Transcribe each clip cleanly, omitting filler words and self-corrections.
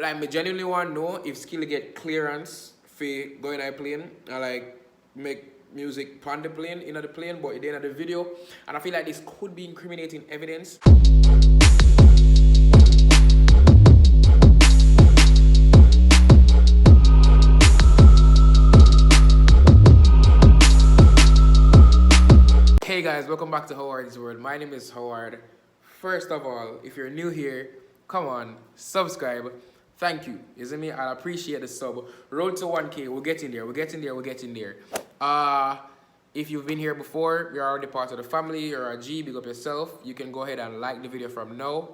like me genuinely want to know if Skilly get clearance for going on plane and like make music on the plane, in the plane, but at the end of the video. And I feel like this could be incriminating evidence. Hey guys, welcome back to Howard's World. My name is Howard. First of all, if you're new here, come on, subscribe. Thank you. You see me? I appreciate the sub. Road to 1K. We're getting there. We're getting there. We're getting there. If you've been here before, you're already part of the family. You're a G. Big up yourself. You can go ahead and like the video from now.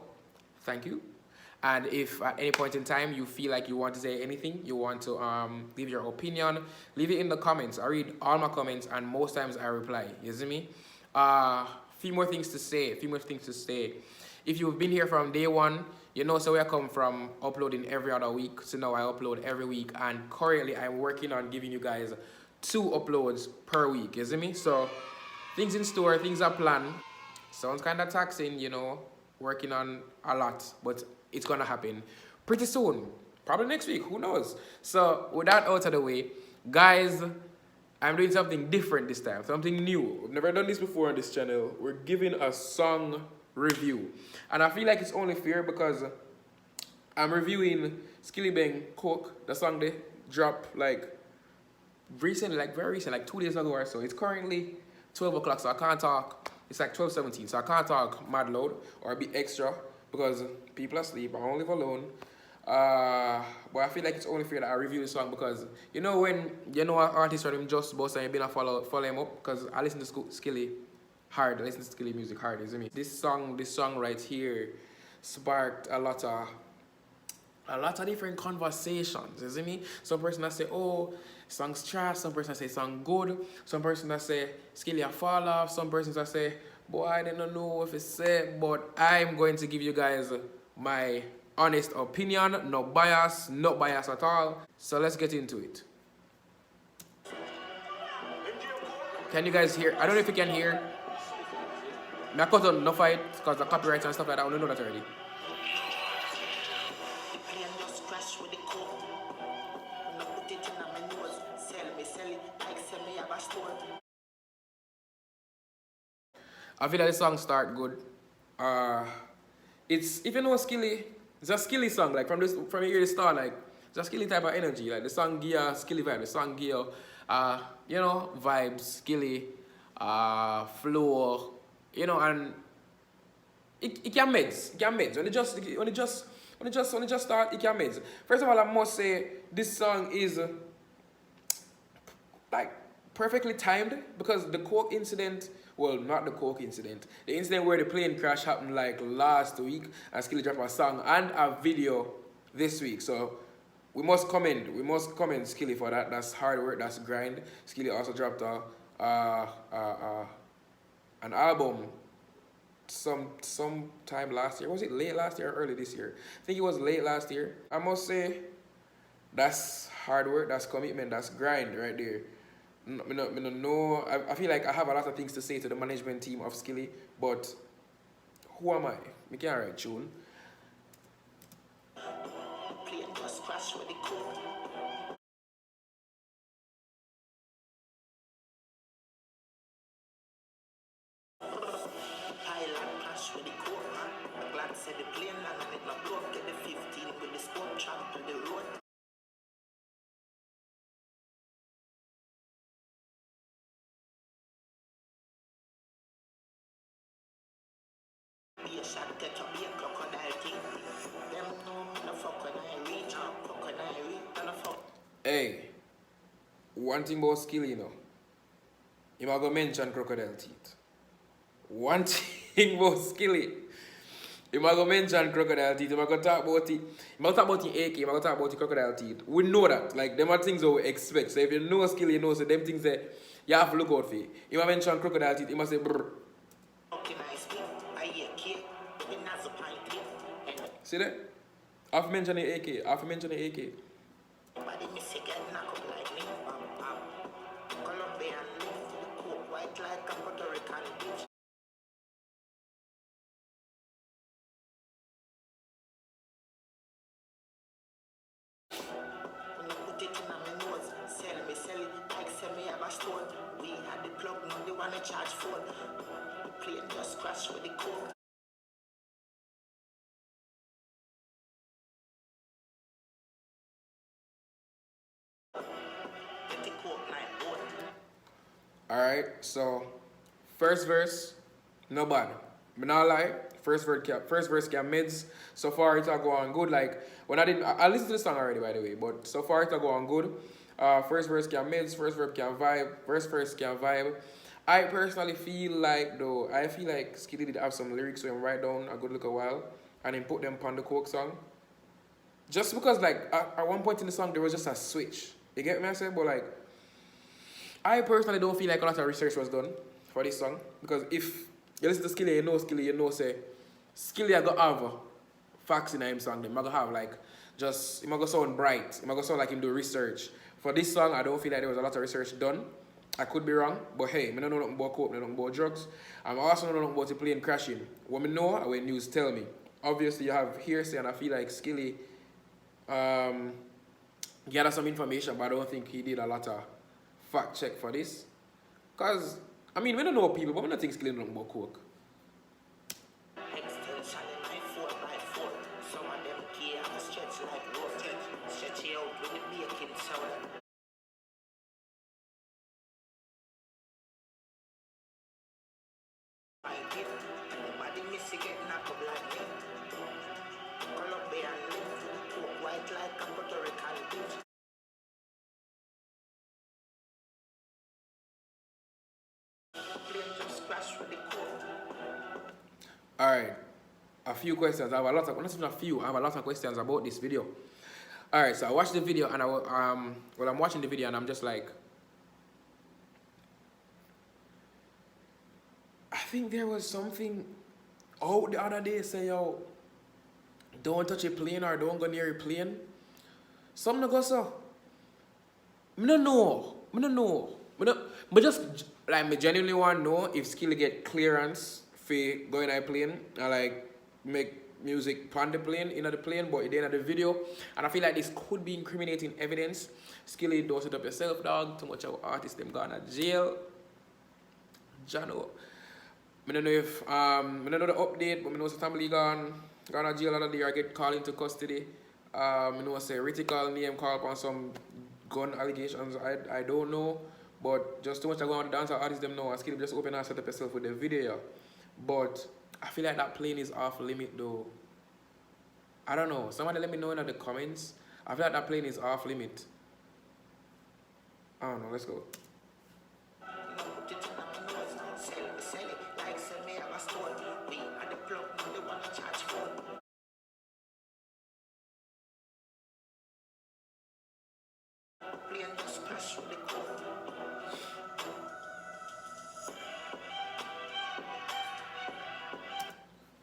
Thank you. And if at any point in time you feel like you want to say anything, you want to give your opinion, leave it in the comments. I read all my comments and most times I reply. You see me? Few more things to say. If you've been here from day one, you know so where I come from uploading every other week. So now I upload every week, and currently I'm working on giving you guys 2 uploads per week. You see me? So things in store, things are planned. Sounds kind of taxing, you know, working on a lot, but it's gonna happen pretty soon. Probably next week, who knows? So with that out of the way, guys, I'm doing something different this time, something new. I've never done this before on this channel. We're giving a song review. And I feel like it's only fair because I'm reviewing Skillibeng Coke, the song they dropped like recently, like very recent, like 2 days ago or so. It's currently 12 o'clock, so I can't talk. It's like 12:17, so I can't talk mad loud or be extra because people are asleep. I don't live alone. But I feel like it's only fair that I review the song because you know when you know an artist or them just boss and you been a follow him up because I listen to Skilly hard. I listen to Skilly music hard, isn't it? This song right here sparked a lot of different conversations, isn't me? Some person that say, oh, song's trash. Some person that say song good. Some person that say Skilly a fall off. Some person that say, boy, I don't know if it's said, but I'm going to give you guys my honest opinion, no bias at all. So let's get into it. Can you guys hear? I don't know if you can hear. I cut on no fight because the copyrights and stuff like that. I don't know that already. I feel like the song start good. It's if you know Skilly, it's a Skilly song. Like from here to start, like it's a Skilly type of energy. Like the song give a Skilly vibe. The song give you know, vibes, Skilly, flow, you know, and it can meds. It can meds. When it just start, it can meds. First of all, I must say this song is like perfectly timed because the Coke incident, well, not the Coke incident, the incident where the plane crash happened like last week and Skilly dropped a song and a video this week. So we must commend Skilly for that. That's hard work, that's grind. Skilly also dropped an album sometime last year. Was it late last year or early this year? I think it was late last year. I must say that's hard work, that's commitment, that's grind right there. I feel like I have a lot of things to say to the management team of Skilly, but who am I? I can't write tune. Hey, one thing about Skilly, you know, I'm going to mention crocodile teeth. One thing about Skilly, I'm going to mention crocodile teeth. I'm going to talk about it. I'm going to talk about the AK. I'm going to talk about the crocodile teeth. We know that. Like, them are things that we expect. So if you know Skilly, you know, so them things that you have to look out for. If I mention crocodile teeth, you must say brr. See that? I've mentioned the AK. I've mentioned the AK. charge phone. The plane just crashed with the coke. Get the coke like boat. Alright, so first verse, no bad. But not lie, first verse can mids. So far it's go on good. Like when I listened to the song already by the way, but so far it's go on good. First verse can mids, first verse can vibe, verse can vibe. I personally feel like though, I feel like Skilly did have some lyrics so him write down a good look a while and then put them on the coke song. Just because like at one point in the song there was just a switch. You get me I say? But like I personally don't feel like a lot of research was done for this song because if you listen to Skilly, you know say Skilly I got have facts in him song. Them I have like just it might go sound bright. It might go sound like him do research. For this song, I don't feel like there was a lot of research done. I could be wrong, but hey, I don't know nothing about coke, I don't know nothing about drugs. I also don't know nothing about the plane crashing. What I know, when news tell me. Obviously, you have hearsay, and I feel like Skilly gathered some information, but I don't think he did a lot of fact check for this. Because, I mean, we don't know people, but we don't think Skilly knows about coke. Extension in my 4x4. Some of them key have a stretch like rope. Stretch it out with the baking sound. I give nobody miss it get knocked up like me. Colombian live to the coke white like a Puerto Rican bitch. Plane just crashed with the coke. Alright, a few questions. I have a lot of, not even a few, I have a lot of questions about this video. Alright, so I watched the video and I'm watching the video and I'm just like, I think there was something out the other day say, yo, don't touch a plane or don't go near a plane. Something go so. I don't know. But just like me genuinely want to know if Skilly get clearance for going on a plane and like make music on the plane, in the plane, but at the end of the video. And I feel like this could be incriminating evidence. Skilly, dose it up yourself, dog. Too much of artists them gone to jail. Jano. I don't know if I don't know the update, but I know some family gone to jail another day or get called into custody. I know say Ritical name call upon some gun allegations. I don't know. But just too much I go on the dance artists them know and Skilly just open and set up yourself with the video. But I feel like that plane is off limit though. I don't know. Somebody let me know in the comments. I feel like that plane is off limit. I don't know, let's go.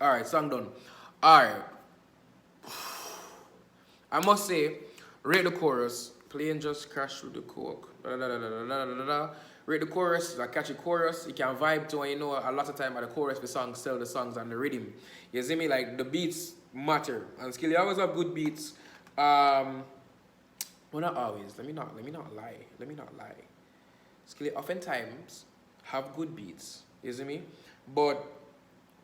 Alright, song done. Alright. I must say, rate the chorus. Plane just crashed with the coke. Rate the chorus, a catchy chorus. You can vibe to, and you know, a lot of time at the chorus, the songs sell the songs and the rhythm. You see me? Like, the beats matter. And Skilly always have good beats. Well, not always. Let me not lie. Skilly oftentimes have good beats. You see me? But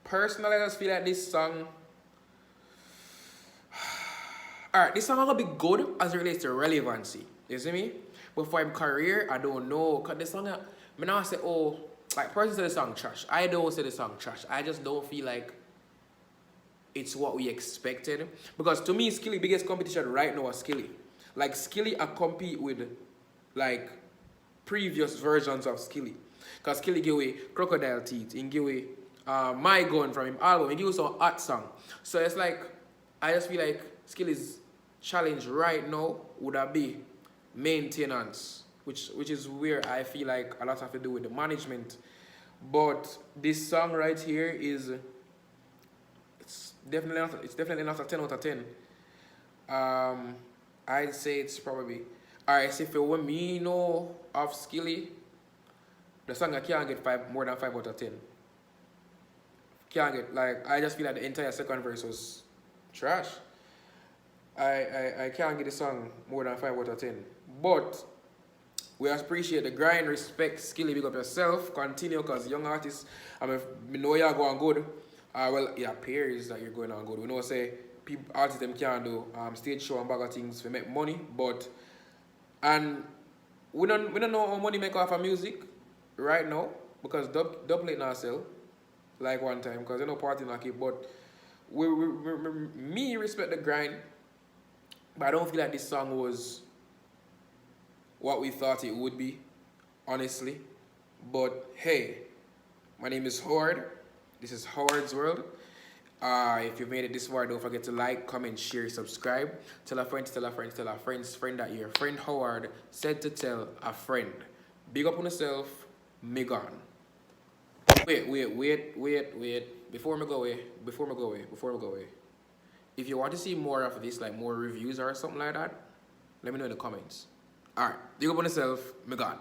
personally, I just feel like this song. Alright, this song gonna be good as it relates to relevancy. You see me? But for his career, I don't know. Cause the song, I now say, oh, like person say the song trash. I don't say the song trash. I just don't feel like it's what we expected. Because to me, Skilly biggest competition right now is Skilly. Like Skilly I compete with like previous versions of Skilly. Cause Skilly give away Crocodile Teeth, and give away My Gun from him album, and give us some art song. So it's like I just feel like Skilly's challenge right now would have be maintenance, which is where I feel like a lot have to do with the management. But this song right here is it's definitely not a 10 out of 10. I'd say it's probably alright. So if it were me know of Skilly, the song I can't get more than 5 out of 10. Can't get, like, I just feel like the entire second verse was trash. I can't get the song more than 5 out of 10. But We appreciate the grind, respect, skill, big up yourself. Continue, because young artists, I mean, we know you're going good. Well, it appears that you're going on good. We know, say, people, artists them can do stage show and bag of things to make money, but, and we don't know how money make off of music right now, because dub plate not sell like one time, because you know party not keep, but me respect the grind, but I don't feel like this song was what we thought it would be, honestly. But hey, my name is Howard. This is Howard's World. If you've made it this far, don't forget to like, comment, share, subscribe. Tell a friend, tell a friend, tell a friend's friend that your friend Howard said to tell a friend. Big up on yourself, me gone. Wait. Before me go away. If you want to see more of this, like more reviews or something like that, let me know in the comments. Alright, big up on yourself, me gone.